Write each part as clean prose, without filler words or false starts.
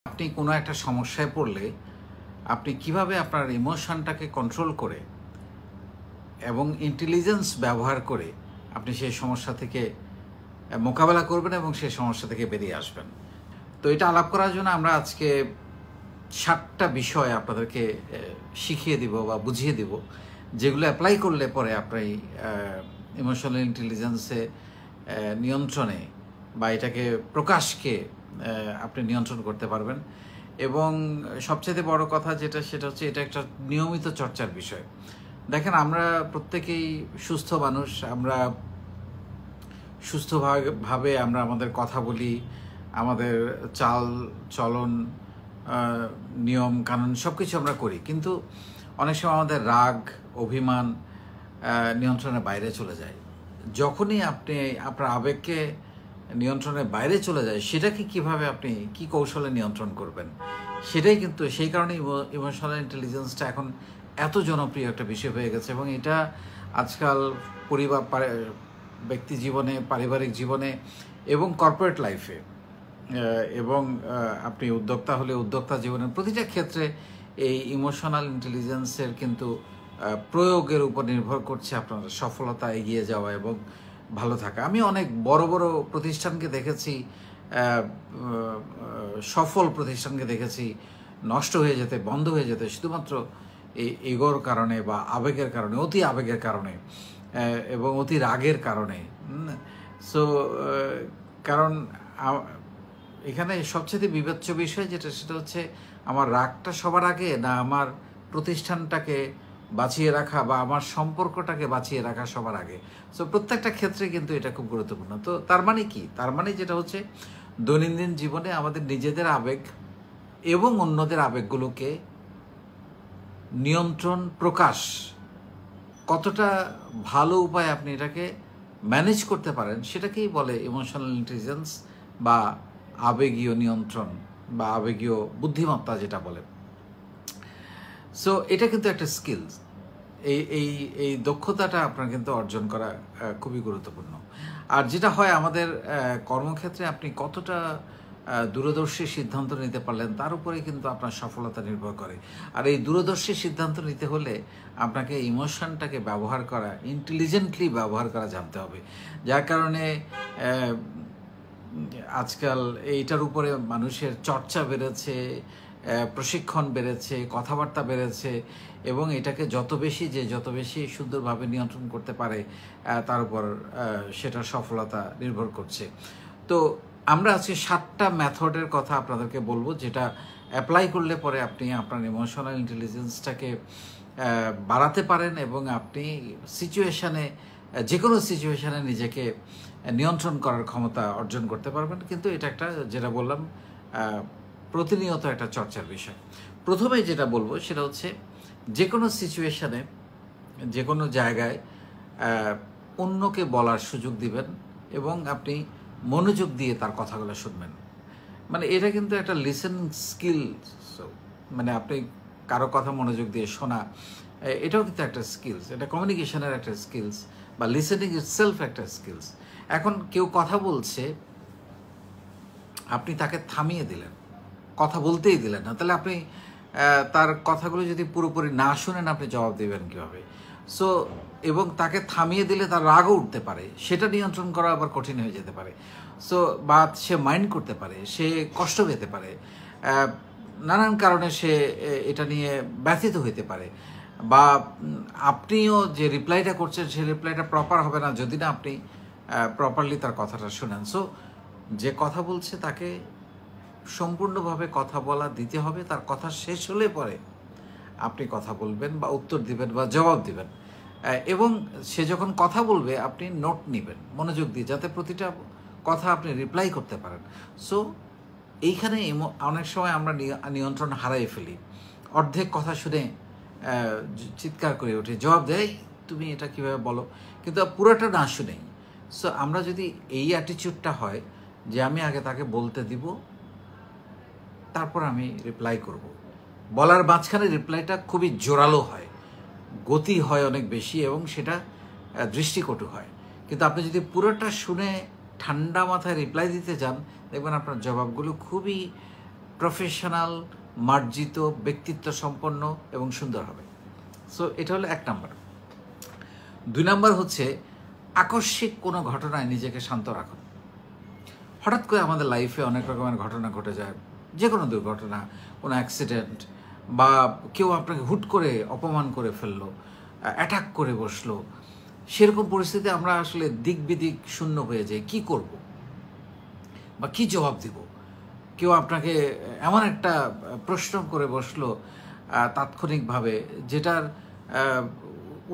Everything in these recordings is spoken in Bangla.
আপনি কোনো একটা সমস্যায় পড়লে আপনি কিভাবে আপনার ইমোশনটাকে কন্ট্রোল করে এবং ইন্টেলিজেন্স ব্যবহার করে আপনি সেই সমস্যা থেকে মোকাবেলা করবেন এবং সেই সমস্যা থেকে বেরিয়ে আসবেন। তো এটা আলাপ করার জন্য আমরা আজকে 7টা বিষয় আপনাদেরকে শিখিয়ে দিব বা বুঝিয়ে দিব, যেগুলো অ্যাপ্লাই করলে পরে আপনি ইমোশনাল ইন্টেলিজেন্সে নিয়ন্ত্রণে বা এটাকে প্রকাশকে আপনি নিয়ন্ত্রণ করতে পারবেন। এবং সবচেয়ে বড় কথা সেটা হচ্ছে এটা একটা নিয়মিত চর্চার বিষয়। দেখেন, আমরা প্রত্যেকেই সুস্থ মানুষ, আমরা সুস্থভাবে আমরা আমাদের কথা বলি, আমাদের চাল চলন নিয়ম কানুন সব কিছু আমরা করি, কিন্তু অনেক সময় আমাদের রাগ অভিমান নিয়ন্ত্রণের বাইরে চলে যায়। যখনই আপনি আপনার আবেগকে নিয়ন্ত্রণের বাইরে চলে যায়, সেটাকে কিভাবে আপনি কি কৌশলে নিয়ন্ত্রণ করবেন, সেটাই কিন্তু সেই কারণে ইমোশনাল ইন্টেলিজেন্সটা এখন এত জনপ্রিয় একটা বিষয় হয়ে গেছে। এবং এটা আজকাল ব্যক্তি জীবনে, পারিবারিক জীবনে এবং কর্পোরেট লাইফে এবং আপনি উদ্যোক্তা হলে উদ্যোক্তা জীবনের প্রতিটা ক্ষেত্রে এই ইমোশনাল ইন্টেলিজেন্সের কিন্তু প্রয়োগের উপর নির্ভর করছে আপনার সফলতা, এগিয়ে যাওয়া এবং ভালো থাকা। আমি অনেক বড় বড় প্রতিষ্ঠানকে দেখেছি, সফল প্রতিষ্ঠানকে দেখেছি নষ্ট হয়ে যেতে, বন্ধ হয়ে যেতে শুধুমাত্র এই ইগোর কারণে বা আবেগের কারণে, অতি আবেগের কারণে এবং অতি রাগের কারণে। সো কারণ এখানে সবচেয়ে বিবেচ্য বিষয় সেটা হচ্ছে আমার রাগটা সবার আগে, না আমার প্রতিষ্ঠানটাকে বাঁচিয়ে রাখা বা আমার সম্পর্কটাকে বাঁচিয়ে রাখা সবার আগে। সো প্রত্যেকটা ক্ষেত্রে কিন্তু এটা খুব গুরুত্বপূর্ণ। তো তার মানে কি? তার মানে যেটা হচ্ছে দৈনন্দিন জীবনে আমাদের নিজেদের আবেগ এবং অন্যদের আবেগগুলোকে নিয়ন্ত্রণ, প্রকাশ কতটা ভালো উপায় আপনি এটাকে ম্যানেজ করতে পারেন, সেটাকেই বলে ইমোশনাল ইন্টেলিজেন্স বা আবেগীয় নিয়ন্ত্রণ বা আবেগীয় বুদ্ধিমত্তা যেটা বলে। সো এটা কিন্তু একটা স্কিলস। এই দক্ষতাটা আপনার কিন্তু অর্জন করা খুবই গুরুত্বপূর্ণ। আর যেটা হয় আমাদের কর্মক্ষেত্রে, আপনি কতটা দূরদর্শী সিদ্ধান্ত নিতে পারলেন তার উপরে কিন্তু আপনার সফলতা নির্ভর করে। আর এই দূরদর্শী সিদ্ধান্ত নিতে হলে আপনাকে ইমোশনটাকে ব্যবহার করা, ইন্টেলিজেন্টলি ব্যবহার করা জানতে হবে। যার কারণে আজকাল এইটার উপরে মানুষের চর্চা বেড়েছে, প্রশিক্ষণ বেড়েছে, কথাবার্তা বেড়েছে, এবং এটাকে যত বেশি সুন্দরভাবে নিয়ন্ত্রণ করতে পারে তার উপর সেটার সফলতা নির্ভর করছে। তো আমরা আজকে 7টা মেথডের কথা আপনাদেরকে বলবো, যেটা অ্যাপ্লাই করলে পরে আপনি আপনার ইমোশনাল ইন্টেলিজেন্সটাকে বাড়াতে পারেন এবং আপনি যে কোনো সিচুয়েশানে নিজেকে নিয়ন্ত্রণ করার ক্ষমতা অর্জন করতে পারবেন। কিন্তু এটা একটা, যেটা বললাম, প্রতিনিয়ত একটা চর্চার বিষয়। প্রথমে যেটা বলবো সেটা হচ্ছে যে কোনো সিচুয়েশানে, যে কোনো জায়গায় অন্যকে বলার সুযোগ দিবেন এবং আপনি মনোযোগ দিয়ে তার কথাগুলো শুনবেন। মানে এটা কিন্তু একটা লিসেনিং স্কিল। মানে আপনি কারো কথা মনোযোগ দিয়ে শোনা, এটাও কিন্তু একটা স্কিলস। এটা কমিউনিকেশনের একটা স্কিলস, বা লিসেনিং ইটসেলফ একটা স্কিলস। এখন কেউ কথা বলছে, আপনি তাকে থামিয়ে দিলেন, কথা বলতেই দিলেন না, তাহলে আপনি তার কথাগুলো যদি পুরোপুরি না শুনেন আপনি জবাব দেবেন কীভাবে? সো এবং তাকে থামিয়ে দিলে তার রাগও উঠতে পারে, সেটা নিয়ন্ত্রণ করা আবার কঠিন হয়ে যেতে পারে। সো বা সে মাইন্ড করতে পারে, সে কষ্ট পেতে পারে, নানান কারণে সে এটা নিয়ে ব্যথিত হইতে পারে, বা আপনিও যে রিপ্লাইটা করছেন সেই রিপ্লাইটা প্রপার হবে না যদি না আপনি প্রপারলি তার কথাটা শোনেন। সো যে কথা বলছে তাকে সম্পূর্ণভাবে কথা বলা দিতে হবে। তার কথা শেষ হলে পরে আপনি কথা বলবেন বা উত্তর দিবেন বা জবাব দিবেন। এবং সে যখন কথা বলবে আপনি নোট নেবেন মনোযোগ দিয়ে, যাতে প্রতিটা কথা আপনি রিপ্লাই করতে পারেন। সো এইখানে অনেক সময় আমরা নিয়ন্ত্রণ হারাই ফেলি। অর্ধেক কথা শুনে চিৎকার করে ওঠে, জবাব দেয়, তুমি এটা কীভাবে বলো, কিন্তু পুরোটা না শুনেই। সো আমরা যদি এই অ্যাটিটিউডটা হয় যে আমি আগে তাকে বলতে দিব, তারপর আমি রিপ্লাই করব। বলার মাঝখানে রিপ্লাইটা খুবই জোরালো হয়, গতি হয় অনেক বেশি, এবং সেটা দৃষ্টিকটু হয়। কিন্তু আপনি যদি পুরোটা শুনে ঠান্ডা মাথায় রিপ্লাই দিতে যান, দেখবেন আপনার জবাবগুলো খুবই প্রফেশনাল, মার্জিত, ব্যক্তিত্ব সম্পন্ন এবং সুন্দর হবে। সো এটা হলো 1 নাম্বার। 2 নাম্বার হচ্ছে আকস্মিক কোনো ঘটনায় নিজেকে শান্ত রাখুন। হঠাৎ করে আমাদের লাইফে অনেক রকমের ঘটনা ঘটে যায়, যে কোনো দুর্ঘটনা, কোনো অ্যাক্সিডেন্ট, বা কেউ আপনাকে হুট করে অপমান করে ফেললো, অ্যাটাক করে বসলো। সেরকম পরিস্থিতিতে আমরা আসলে দিক বিদিক শূন্য হয়ে যাই, কি করব বা কি জবাব দিব। কেউ আপনাকে এমন একটা প্রশ্ন করে বসলো তাৎক্ষণিকভাবে, যেটার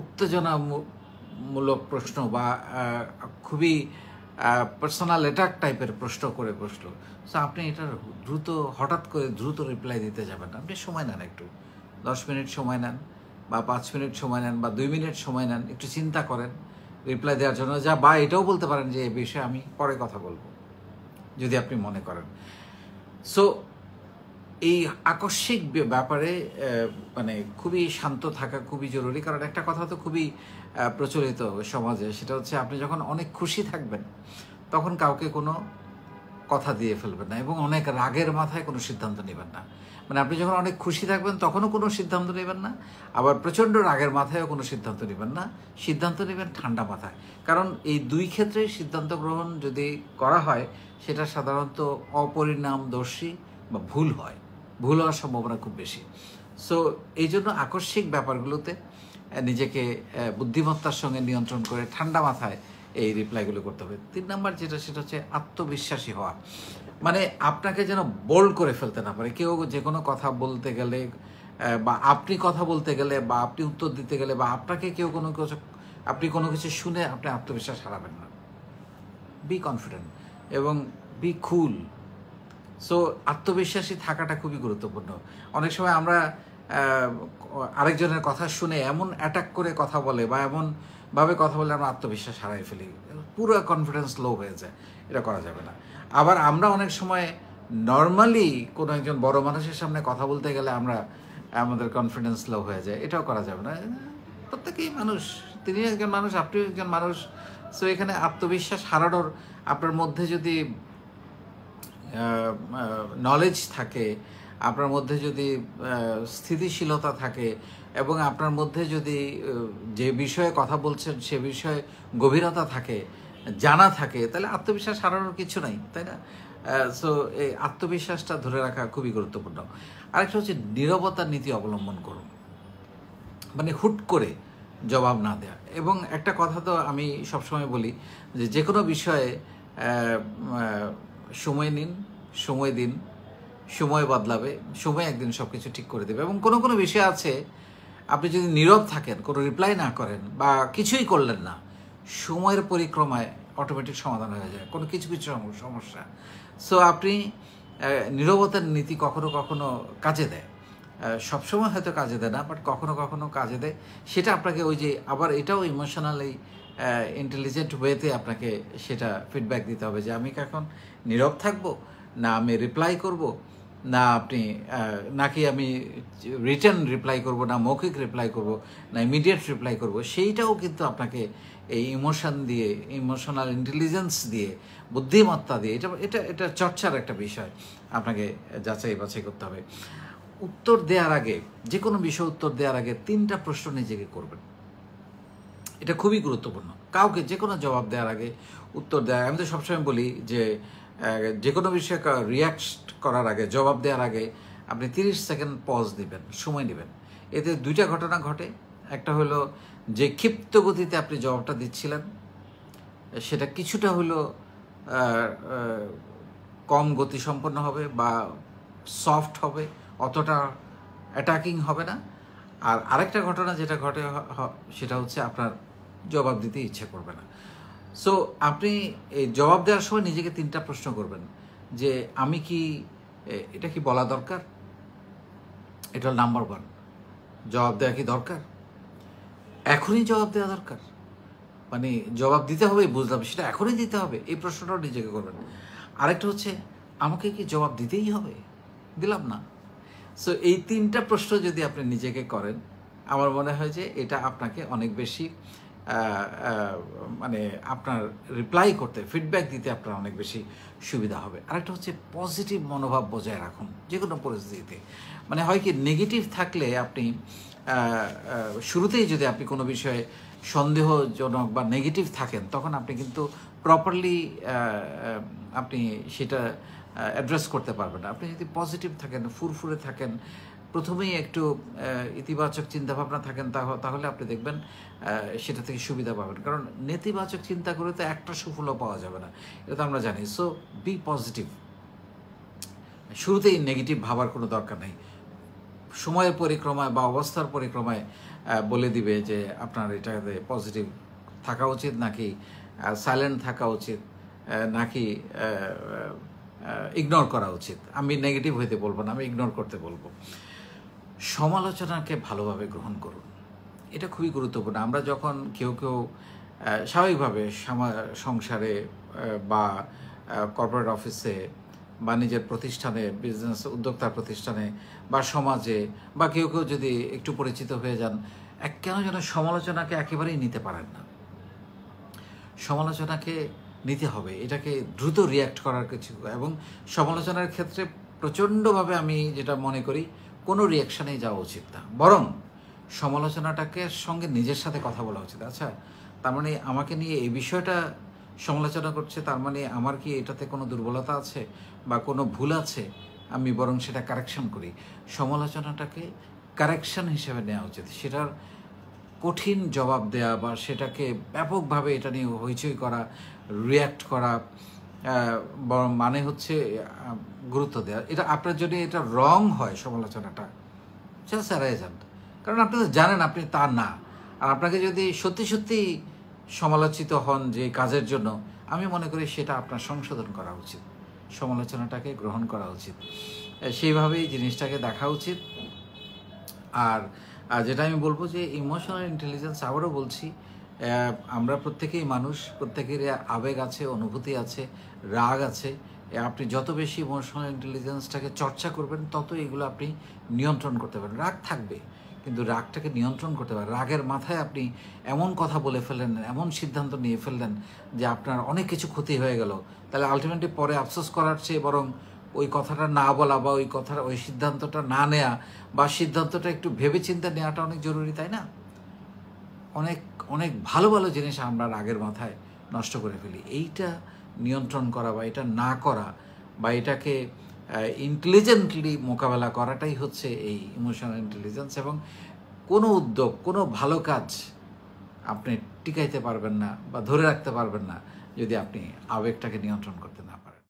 উত্তেজনামূলক প্রশ্ন বা খুবই পার্সোনাল অ্যাটাক টাইপের প্রশ্ন করে বসলো। সো আপনি এটার হঠাৎ করে দ্রুত রিপ্লাই দিতে যাবেন না। আপনি সময় নেন, একটু 10 মিনিট সময় নেন, বা 5 মিনিট সময় নেন, বা 2 মিনিট সময় নেন, একটু চিন্তা করেন রিপ্লাই দেওয়ার জন্য। বা এটাও বলতে পারেন যে এই বিষয়ে আমি পরে কথা বলবো, যদি আপনি মনে করেন। সো এই আকস্মিক ব্যাপারে মানে খুবই শান্ত থাকা খুবই জরুরি। কারণ একটা কথা তো খুবই প্রচলিত সমাজে, সেটা হচ্ছে আপনি যখন অনেক খুশি থাকবেন তখন কাউকে কোনো কথা দিয়ে ফেলবেন না, এবং অনেক রাগের মাথায় কোনো সিদ্ধান্ত নেবেন না। মানে আপনি যখন অনেক খুশি থাকবেন তখনও কোনো সিদ্ধান্ত নেবেন না, আবার প্রচণ্ড রাগের মাথায়ও কোনো সিদ্ধান্ত নেবেন না। সিদ্ধান্ত নেবেন ঠান্ডা মাথায়। কারণ এই 2 ক্ষেত্রে সিদ্ধান্ত গ্রহণ যদি করা হয়, সেটা সাধারণত অপরিণামদর্শী বা ভুল হয়, ভুল হওয়ার সম্ভাবনা খুব বেশি। সো এই জন্য আকস্মিক ব্যাপারগুলোতে নিজেকে বুদ্ধিমত্তার সঙ্গে নিয়ন্ত্রণ করে ঠান্ডা মাথায় এই রিপ্লাইগুলো করতে হবে। 3 নাম্বার যেটা, সেটা হচ্ছে আত্মবিশ্বাসী হওয়া। মানে আপনাকে যেন বোল্ড করে ফেলতে না পারে কেউ। যে কোনো কথা বলতে গেলে, বা আপনি কথা বলতে গেলে, বা আপনি উত্তর দিতে গেলে, বা আপনাকে কেউ আপনি কোনো কিছু শুনে আপনি আত্মবিশ্বাস হারাবেন না। বি কনফিডেন্ট এবং বি কুল। সো আত্মবিশ্বাসী থাকাটা খুবই গুরুত্বপূর্ণ। অনেক সময় আমরা আরেকজনের কথা শুনে এমন অ্যাটাক করে কথা বলে, বা এমনভাবে কথা বলে আমরা আত্মবিশ্বাস হারাই ফেলি, পুরো কনফিডেন্স লো হয়ে যায়। এটা করা যাবে না। আবার আমরা অনেক সময় নর্মালি কোনো একজন বড় মানুষের সামনে কথা বলতে গেলে আমাদের কনফিডেন্স লো হয়ে যায়। এটাও করা যাবে না। প্রত্যেকেই মানুষ, তিনি একজন মানুষ, আপনিও একজন মানুষ। সো এখানে আত্মবিশ্বাস হারানোর, আপনার মধ্যে যদি নলেজ থাকে, আপনার মধ্যে যদি স্থিতিশীলতা থাকে, এবং আপনার মধ্যে যদি যে বিষয়ে কথা বলছেন সে বিষয়ে গভীরতা থাকে, জানা থাকে, তাহলে আত্মবিশ্বাস হারানোর কিছু নাই, তাই না? সো এই আত্মবিশ্বাসটা ধরে রাখা খুবই গুরুত্বপূর্ণ। আরেকটা হচ্ছে নীরবতার নীতি অবলম্বন করুন। মানে হুট করে জবাব না দেয়া। এবং একটা কথা তো আমি সবসময় বলি যে কোনো বিষয়ে সময় নিন, সময় দিন, সময় বদলাবে, সময় একদিন সব কিছু ঠিক করে দেবে। এবং কোনো কোনো বিষয় আছে, আপনি যদি নীরব থাকেন, কোনো রিপ্লাই না করেন, বা কিছুই করলেন না, সময়ের পরিক্রমায় অটোমেটিক সমাধান হয়ে যায় কোনো কিছু কিছু সমস্যা। সো আপনি নীরবতার নীতি কখনো কখনো কাজে দেয়, সবসময় হয়তো কাজে দেয় না, বাট কখনো কখনো কাজে দেয়। সেটা আপনাকে ওই যে আবার এটাও ইমোশনালি ইন্টেলিজেন্ট ওয়েতে আপনাকে সেটা ফিডব্যাক দিতে হবে যে আমি এখন নীরব থাকবো, না আমি রিপ্লাই করব, না নাকি আমি রিটার্ন রিপ্লাই করব, না মৌখিক রিপ্লাই করব, না ইমিডিয়েট রিপ্লাই করব। সেইটাও কিন্তু আপনাকে এই ইমোশন দিয়ে, ইমোশনাল ইন্টেলিজেন্স দিয়ে, বুদ্ধিমত্তা দিয়ে, এটা চর্চার একটা বিষয়। আপনাকে যাচাই বাছাই করতে হবে। উত্তর দেওয়ার আগে, যে কোনো বিষয় উত্তর দেওয়ার আগে 3টা প্রশ্ন নিজেকে করবেন। এটা খুবই গুরুত্বপূর্ণ। কাউকে যে কোনো জবাব দেওয়ার আগে, উত্তর দেওয়ার, আমি তো সবসময় বলি যে কোনো বিষয়ে রিয়াক্ট করার আগে, জবাব দেওয়ার আগে আপনি 30 সেকেন্ড পজ দিবেন, সময় নেবেন। এতে 2টা ঘটনা ঘটে। একটা হলো যে ক্ষিপ্ত গতিতে আপনি জবাবটা দিচ্ছিলেন, সেটা কিছুটা হলো কম গতিসম্পন্ন হবে, বা সফট হবে, অতটা অ্যাটাকিং হবে না। আর আরেকটা ঘটনা যেটা ঘটে সেটা হচ্ছে আপনার জবাব দিতে ইচ্ছে করবে না। সো আপনি এই জবাব দেওয়ার সময় নিজেকে 3টা প্রশ্ন করবেন যে আমি কি এটা কি বলা দরকার? এটা হল নাম্বার 1। জবাব দেওয়া কি দরকার? এখনই জবাব দেওয়া দরকার? মানে জবাব দিতে হবে, বুঝলাম, সেটা এখনই দিতে হবে, এই প্রশ্নটাও নিজেকে করবেন। আরেকটা হচ্ছে আমাকে কি জবাব দিতেই হবে? দিলাম না। সো এই 3টা প্রশ্ন যদি আপনি নিজেকে করেন, আমার মনে হয় যে এটা আপনাকে অনেক বেশি মানে আপনার রিপ্লাই করতে, ফিডব্যাক দিতে আপনার অনেক বেশি সুবিধা হবে। আরেকটা হচ্ছে পজিটিভ মনোভাব বজায় রাখুন যে কোনো পরিস্থিতিতে। মানে হয় কি, নেগেটিভ থাকলে আপনি শুরুতেই যদি আপনি কোনো বিষয়ে সন্দেহজনক বা নেগেটিভ থাকেন, তখন আপনি কিন্তু প্রপারলি আপনি সেটা অ্যাড্রেস করতে পারবেন না। আপনি যদি পজিটিভ থাকেন, ফুরফুরে থাকেন, প্রথমেই একটু ইতিবাচক চিন্তাভাবনা থাকেন, তাহলে আপনি দেখবেন সেটা থেকে সুবিধা পাবেন। কারণ নেতিবাচক চিন্তা করে তো একটা সুফলও পাওয়া যাবে না, এটা তো আমরা জানি। সো বি পজিটিভ, শুরুতেই নেগেটিভ ভাবার কোনো দরকার নেই। সময়ের পরিক্রমায় বা অবস্থার পরিক্রমায় বলে দিবে যে আপনার এটাতে পজিটিভ থাকা উচিত নাকি সাইলেন্ট থাকা উচিত, নাকি ইগনোর করা উচিত। আমি নেগেটিভ হইতে বলবো না, আমি ইগনোর করতে বলবো। সমালোচনাকে ভালোভাবে গ্রহণ করুন, এটা খুবই গুরুত্বপূর্ণ। আমরা যখন কেউ স্বাভাবিকভাবে সংসারে বা কর্পোরেট অফিসে বা নিজের প্রতিষ্ঠানে, বিজনেস উদ্যোক্তার প্রতিষ্ঠানে বা সমাজে, বা কেউ যদি একটু পরিচিত হয়ে যান, কেন যেন সমালোচনাকে একেবারেই নিতে পারেন না। সমালোচনাকে নিতে হবে, এটাকে দ্রুত রিয়্যাক্ট করার কিছু। এবং সমালোচনার ক্ষেত্রে প্রচণ্ডভাবে আমি যেটা মনে করি, কোনো রিয়াকশানেই যাওয়া উচিত না, বরং সমালোচনাটাকে সঙ্গে নিজের সাথে কথা বলা উচিত। আচ্ছা, তার মানে আমাকে নিয়ে এই বিষয়টা সমালোচনা করছে, তার মানে আমার কি এটাতে কোনো দুর্বলতা আছে বা কোনো ভুল আছে, আমি বরং সেটা কারেকশন করি। সমালোচনাটাকে কারেকশন হিসেবে নেওয়া উচিত। সেটার কঠিন জবাব দেয়া বা সেটাকে ব্যাপকভাবে এটা নিয়ে হইচই করা, রিয়্যাক্ট করা, মানে হচ্ছে গুরুত্ব দেওয়া। এটা আপনার যদি এটা রং হয় সমালোচনাটা, জাস্ট এড়িয়ে যান। কারণ আপনি তো জানেন আপনি তা না। আর আপনাকে যদি সত্যি সত্যি সমালোচিত হন যে কাজের জন্য, আমি মনে করি সেটা আপনার সংশোধন করা উচিত, সমালোচনাটাকে গ্রহণ করা উচিত, সেইভাবেই জিনিসটাকে দেখা উচিত। আর যেটা আমি বলবো যে ইমোশনাল ইন্টেলিজেন্স, আবারও বলছি, আমরা প্রত্যেকেই মানুষ, প্রত্যেকের আবেগ আছে, অনুভূতি আছে, রাগ আছে। আপনি যত বেশি ইমোশনাল ইন্টেলিজেন্সটাকে চর্চা করবেন, তত এগুলো আপনি নিয়ন্ত্রণ করতে পারবেন। রাগ থাকবে, কিন্তু রাগটাকে নিয়ন্ত্রণ করতে পারেন। রাগের মাথায় আপনি এমন কথা বলে ফেললেন, এমন সিদ্ধান্ত নিয়ে ফেললেন যে আপনার অনেক কিছু ক্ষতি হয়ে গেল, তাহলে আলটিমেটলি পরে আফসোস করার চেয়ে বরং ওই কথাটা না বলা বা ওই সিদ্ধান্তটা না নেওয়া, বা সিদ্ধান্তটা একটু ভেবেচিন্তে নেওয়াটা অনেক জরুরি, তাই না? অনেক অনেক ভালো ভালো জিনিস আমরা রাগের মাথায় নষ্ট করে ফেলি। এইটা নিয়ন্ত্রণ করা বা এটা না করা বা এটাকে ইন্টেলিজেন্টলি মোকাবেলা করাটাই হচ্ছে এই ইমোশনাল ইন্টেলিজেন্স। এবং কোনো উদ্যোগ, কোনো ভালো কাজ আপনি টিকাইতে পারবেন না বা ধরে রাখতে পারবেন না যদি আপনি আবেগটাকে নিয়ন্ত্রণ করতে না